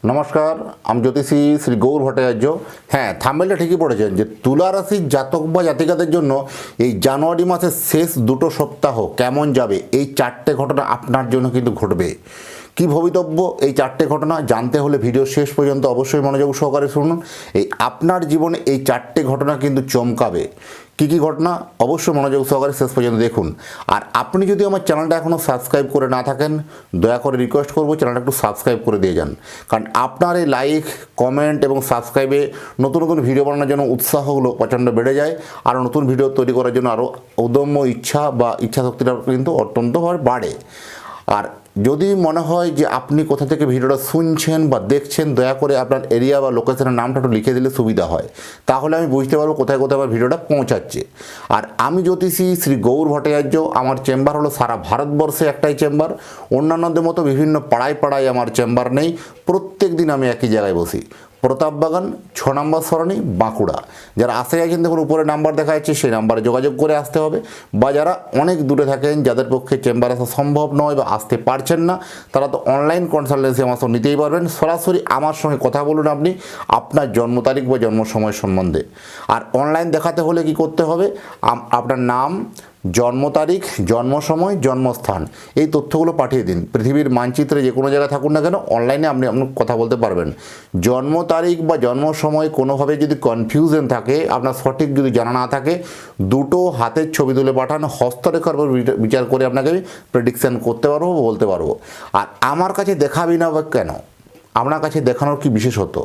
নমস্কার, আমি জ্যোতিষী শ্রী গৌর ভট্টাচার্য। হ্যাঁ, থাম্বনেলটা ঠিকই পড়েছেন যে তুলা রাশির জাতক বা জাতিকাদের জন্য এই জানুয়ারি মাসের শেষ দুটো সপ্তাহ কেমন যাবে, এই চারটে ঘটনা আপনার জন্য কিন্তু ঘটবে। কি ভবিতব্য এই চারটে ঘটনা জানতে হলে ভিডিও শেষ পর্যন্ত অবশ্যই মনোযোগ সহকারে শুনুন। এই আপনার জীবনে এই চারটে ঘটনা কিন্তু চমকাবে। কী কী ঘটনা অবশ্যই মনোযোগ সহকারে শেষ পর্যন্ত দেখুন। আর আপনি যদি আমার চ্যানেলটা এখনও সাবস্ক্রাইব করে না থাকেন, দয়া করে রিকোয়েস্ট করবো চ্যানেলটা একটু সাবস্ক্রাইব করে দিয়ে যান। কারণ আপনার এই লাইক, কমেন্ট এবং সাবস্ক্রাইবে নতুন নতুন ভিডিও বানানোর জন্য উৎসাহগুলো প্রচণ্ড বেড়ে যায়। আর নতুন ভিডিও তৈরি করার জন্য আরও উদম্য ইচ্ছা বা ইচ্ছাশক্তিটা কিন্তু অত্যন্তভাবে বাড়ে। আর যদি মনে হয় যে আপনি কোথা থেকে ভিডিওটা শুনছেন বা দেখছেন, দয়া করে আপনার এরিয়া বা লোকেশনের নামটা একটু লিখে দিলে সুবিধা হয়। তাহলে আমি বুঝতে পারবো কোথায় কোথায় আমার ভিডিওটা পৌঁছাচ্ছে। আর আমি জ্যোতিষী শ্রী গৌর ভট্টাচার্য। আমার চেম্বার হলো সারা ভারতবর্ষে একটাই চেম্বার। অন্যান্যদের মতো বিভিন্ন পাড়ায় পাড়ায় আমার চেম্বার নেই। প্রত্যেক দিন আমি একই জায়গায় বসি, প্রতাপবাগান 6 নম্বর সরণি, বাঁকুড়া। যারা আসে গেছেন দেখুন উপরে নাম্বার দেখা যাচ্ছে, সেই নাম্বারে যোগাযোগ করে আসতে হবে। বা যারা অনেক দূরে থাকেন, যাদের পক্ষে চেম্বার আসা সম্ভব নয় বা আসতে পারছেন না, তারা তো অনলাইন কনসালটেন্সি আমার সঙ্গে নিতেই পারবেন। সরাসরি আমার সঙ্গে কথা বলুন আপনি আপনার জন্ম তারিখ বা জন্ম সময় সম্বন্ধে। আর অনলাইন দেখাতে হলে কি করতে হবে, আপনার নাম, জন্ম তারিখ, জন্ম সময়, জন্মস্থান, এই তথ্যগুলো পাঠিয়ে দিন। পৃথিবীর মানচিত্রে যে কোনো জায়গায় থাকুন না কেন, অনলাইনে আপনি কথা বলতে পারবেন। জন্ম তারিখ বা জন্ম সময় কোনোভাবে যদি কনফিউশন থাকে, আপনার সঠিক যদি জানা না থাকে, দুটো হাতের ছবি তুলে পাঠান। হস্তরেখার উপর বিচার করে আপনাকে আমি প্রেডিকশান করতে পারবো, বলতে পারবো। আর আমার কাছে দেখাবি না বা কেন, আপনার কাছে দেখানোর কি বিশেষত,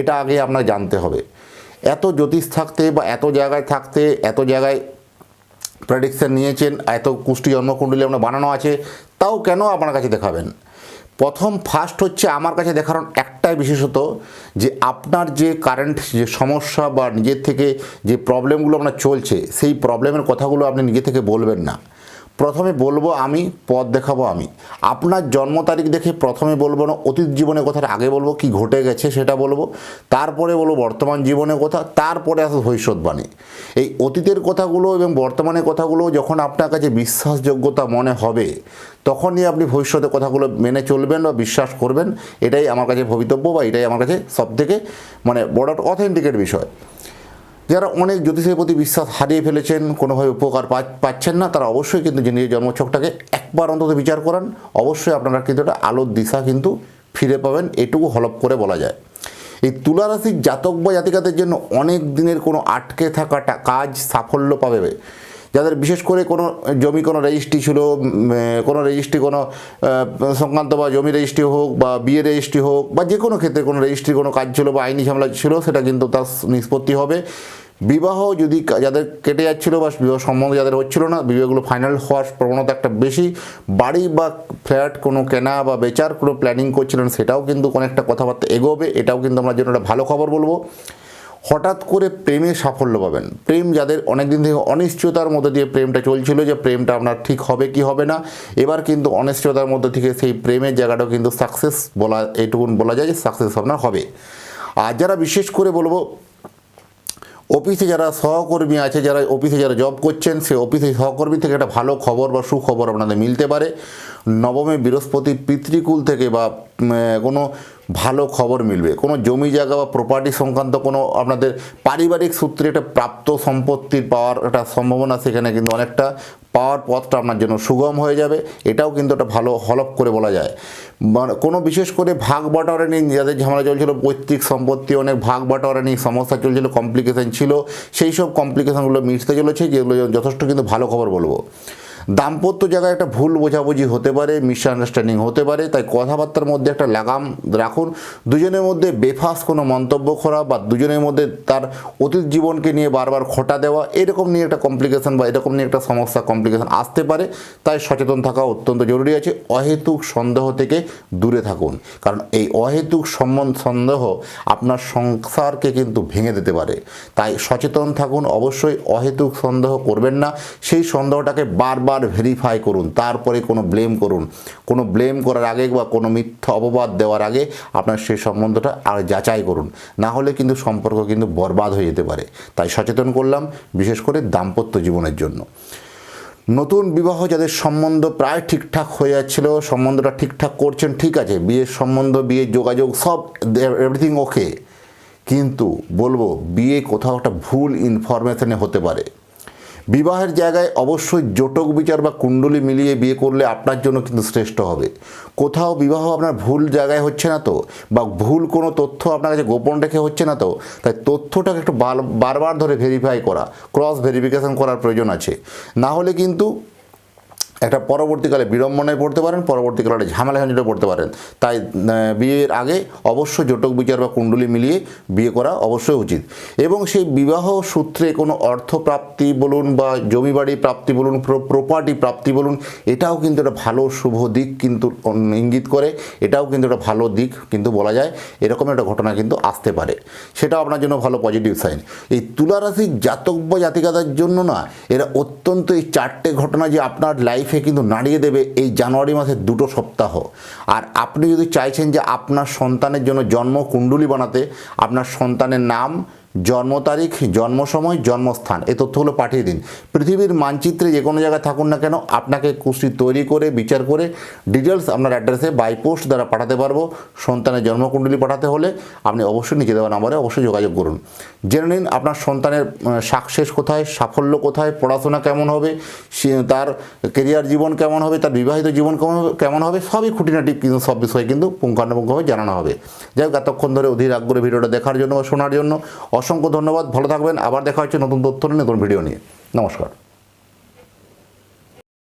এটা আগে আপনাকে জানতে হবে। এত জ্যোতিষ থাকতে বা এত জায়গায় থাকতে, এত জায়গায় প্রেডিকশান নিয়েছেন, এত কুষ্টি জন্মকুণ্ডলী আপনার বানানো আছে, তাও কেন আপনার কাছে দেখাবেন? ফার্স্ট হচ্ছে আমার কাছে দেখানোর একটাই বিশেষত, যে আপনার যে কারেন্ট যে সমস্যা বা নিজের থেকে যে প্রবলেমগুলো আপনার চলছে, সেই প্রবলেমের কথাগুলো আপনি নিজে থেকে বলবেন না। প্রথমে বলবো আমি, পথ দেখাবো আমি। আপনার জন্ম তারিখ দেখে প্রথমে বলবো না অতীত জীবনের কথাটা, আগে বলবো কি ঘটে গেছে সেটা বলবো, তারপরে বলবো বর্তমান জীবনের কথা, তারপরে আসে ভবিষ্যৎবাণী। এই অতীতের কথাগুলো এবং বর্তমানের কথাগুলো যখন আপনার কাছে বিশ্বাসযোগ্যতা মনে হবে, তখনই আপনি ভবিষ্যতের কথাগুলো মেনে চলবেন বা বিশ্বাস করবেন। এটাই আমার কাছে ভবিতব্য, বা এটাই আমার কাছে সবথেকে বড় অথেন্টিকেট বিষয়। যারা অনেক জ্যোতিষের প্রতি বিশ্বাস হারিয়ে ফেলেছেন, কোনোভাবে উপকার পাচ্ছেন না, তারা অবশ্যই কিন্তু নিজের জন্মছকটাকে একবার অন্তত বিচার করান। অবশ্যই আপনারা কিন্তু একটা আলোর দিশা কিন্তু ফিরে পাবেন, এটুকু হলপ করে বলা যায়। এই তুলা রাশির জাতক বা জাতিকাদের জন্য অনেক দিনের কোনো আটকে থাকা কাজ সাফল্য পাবে। যাদের বিশেষ করে কোনো জমি, কোনো রেজিস্ট্রি ছিল, কোনো রেজিস্ট্রি, কোনো সংক্রান্ত বা জমি রেজিস্ট্রি হোক বা বিয়ে রেজিস্ট্রি হোক, বা যে কোনো ক্ষেত্রে কোনো রেজিস্ট্রি কোনো কাজ ছিল বা আইনি ঝামেলা ছিল, সেটা কিন্তু তার নিষ্পত্তি হবে। বিবাহ যদি যাদের কেটে যাচ্ছিলো বা বিবাহ সম্বন্ধে যাদের হচ্ছিল না, বিবাহগুলো ফাইনাল হওয়ার প্রবণতা একটা বেশি। বাড়ি বা ফ্ল্যাট কোনো কেনা বা বেচার কোনো প্ল্যানিং করছিলেন, সেটাও কিন্তু কোনো একটা কথাবার্তা এগোবে। এটাও কিন্তু আমরা জন্য একটা ভালো খবর বলবো। হঠাৎ করে প্রেমে সাফল্য পাবেন। প্রেম যাদের অনেক দিন থেকে অনিশ্চয়তার মধ্যে দিয়ে প্রেমটা চলছিল, যে প্রেমটা আপনার ঠিক হবে কি হবে না, এবার কিন্তু অনিশ্চয়তার মধ্যে থেকে সেই প্রেমের জায়গাটাও কিন্তু সাকসেস বলা, এইটুকুন বলা যায় যে সাকসেস আপনার হবে। আর যারা বিশেষ করে বলবো অফিসে যারা সহকর্মী আছে, যারা অফিসে যারা জব করছেন, সেই অফিসে সহকর্মী থেকে একটা ভালো খবর বা সুখবর আপনাদের মিলতে পারে। নবমে বৃহস্পতি পিতৃকুল থেকে বা কোনো ভালো খবর মিলবে। কোনো জমি জায়গা বা প্রপার্টি সংক্রান্ত কোনো আপনাদের পারিবারিক সূত্রে একটা প্রাপ্ত সম্পত্তির পাওয়ার একটা সম্ভাবনা, সেখানে কিন্তু অনেকটা পাওয়ার পথটা আপনার জন্য সুগম হয়ে যাবে। এটাও কিন্তু একটা ভালো হলফ করে বলা যায়। কোনো বিশেষ করে ভাগ বাটোয়ারা নিয়ে যাদের ঝামেলা চলছিল, পৈতৃক সম্পত্তি অনেক ভাগ বাটোয়ারা নিয়ে সমস্যা চলছিল, কমপ্লিকেশন ছিল, সেই সব কমপ্লিকেশনগুলো মিটতে চলেছে, যেগুলো যথেষ্ট কিন্তু ভালো খবর বলবো। দাম্পত্য জায়গায় একটা ভুল বোঝাবুঝি হতে পারে, মিসআন্ডারস্ট্যান্ডিং হতে পারে, তাই কথাবার্তার মধ্যে একটা লাগাম রাখুন। দুজনের মধ্যে বেফাস কোনো মন্তব্য করা বা দুজনের মধ্যে তার অতীত জীবনকে নিয়ে বারবার খোঁটা দেওয়া, এরকম নিয়ে একটা কমপ্লিকেশন বা এরকম নিয়ে একটা সমস্যা কমপ্লিকেশন আসতে পারে। তাই সচেতন থাকা অত্যন্ত জরুরি আছে। অহেতুক সন্দেহ থেকে দূরে থাকুন, কারণ এই অহেতুক সন্দেহ আপনার সংসারকে কিন্তু ভেঙে দিতে পারে। তাই সচেতন থাকুন, অবশ্যই অহেতুক সন্দেহ করবেন না। সেই সন্দেহটাকে বারবার ভেরিফাই করুন, তারপরে কোনো ব্লেম করুন। কোনো ব্লেম করার আগে বা কোনো মিথ্যা অপবাদ দেওয়ার আগে আপনার সেই সম্বন্ধটা আর যাচাই করুন, না হলে কিন্তু সম্পর্ক কিন্তু বরবাদ হয়ে যেতে পারে। তাই সচেতন করলাম, বিশেষ করে দাম্পত্য জীবনের জন্য। নতুন বিবাহ যাদের সম্বন্ধ প্রায় ঠিকঠাক হয়ে যাচ্ছিল, সম্বন্ধটা ঠিকঠাক করছেন, ঠিক আছে, বিয়ের সম্বন্ধ, বিয়ের যোগাযোগ সব এভরিথিং ওকে, কিন্তু বলবো বিয়ে কোথাও একটা ভুল ইনফরমেশনে হতে পারে। বিবাহের জায়গায় অবশ্যই জটক বিচার বা কুণ্ডলী মিলিয়ে বিয়ে করলে আপনার জন্য কিন্তু শ্রেষ্ঠ হবে। কোথাও বিবাহ আপনার ভুল জায়গায় হচ্ছে না তো, বা ভুল কোনো তথ্য আপনার কাছে গোপন রেখে হচ্ছে না তো, তাই তথ্যটাকে একটু বারবার ধরে ভেরিফাই করা, ক্রস ভেরিফিকেশন করার প্রয়োজন আছে। না হলে কিন্তু একটা পরবর্তীকালে বিড়ম্বনায় পড়তে পারেন, পরবর্তীকালে ঝামেলা ঝঞ্ঝাটে পড়তে পারেন। তাই বিয়ের আগে অবশ্যই জটক বিচার বা কুণ্ডলী মিলিয়ে বিয়ে করা অবশ্যই উচিত। এবং সেই বিবাহ সূত্রে কোনো অর্থপ্রাপ্তি বলুন বা জমি বাড়ি প্রাপ্তি বলুন, প্রপার্টি প্রাপ্তি বলুন, এটাও কিন্তু একটা ভালো শুভ দিক কিন্তু ইঙ্গিত করে, এটাও কিন্তু একটা ভালো দিক কিন্তু বলা যায়। এরকম একটা ঘটনা কিন্তু আসতে পারে, সেটাও আপনার জন্য ভালো পজিটিভ সাইন। এই তুলা রাশির জাতক বা জাতিকাদের জন্য না, এরা অত্যন্ত এই চারটে ঘটনা যে আপনার লাইফে কিন্তু নাড়িয়ে দেবে এই জানুয়ারি মাসের 2টো সপ্তাহ। আর আপনি যদি চাইছেন যে আপনার সন্তানের জন্য জন্ম কুণ্ডলী বানাতে, আপনার সন্তানের নাম, জন্ম তারিখ, জন্ম সময়, জন্মস্থান, এই তথ্যগুলো পাঠিয়ে দিন। পৃথিবীর মানচিত্রে যে কোনো জায়গায় থাকুন না কেন, আপনাকে কুষ্টি তৈরি করে বিচার করে ডিটেলস আপনার অ্যাড্রেসে বাই পোস্ট দ্বারা পাঠাতে পারবো। সন্তানের জন্মকুণ্ডলী পাঠাতে হলে আপনি অবশ্যই নিচে দেওয়া নাম্বারে অবশ্যই যোগাযোগ করুন। জেনে নিন আপনার সন্তানের সাকসেস কোথায়, সাফল্য কোথায়, পড়াশোনা কেমন হবে, তার কেরিয়ার জীবন কেমন হবে, তার বিবাহিত জীবন কেমন হবে, সবই খুঁটিনাটি কিন্তু সব বিষয়ে কিন্তু পুঙ্খানুপুঙ্খভাবে জানানো হবে। যাই হোক, এতক্ষণ ধরে অধীর আগ্রহে ভিডিওটা দেখার জন্য বা শোনার জন্য অসংখ্য ধন্যবাদ। ভালো থাকবেন, আবার দেখা হচ্ছে নতুন তথ্য নিয়ে, নতুন ভিডিও নিয়ে। নমস্কার।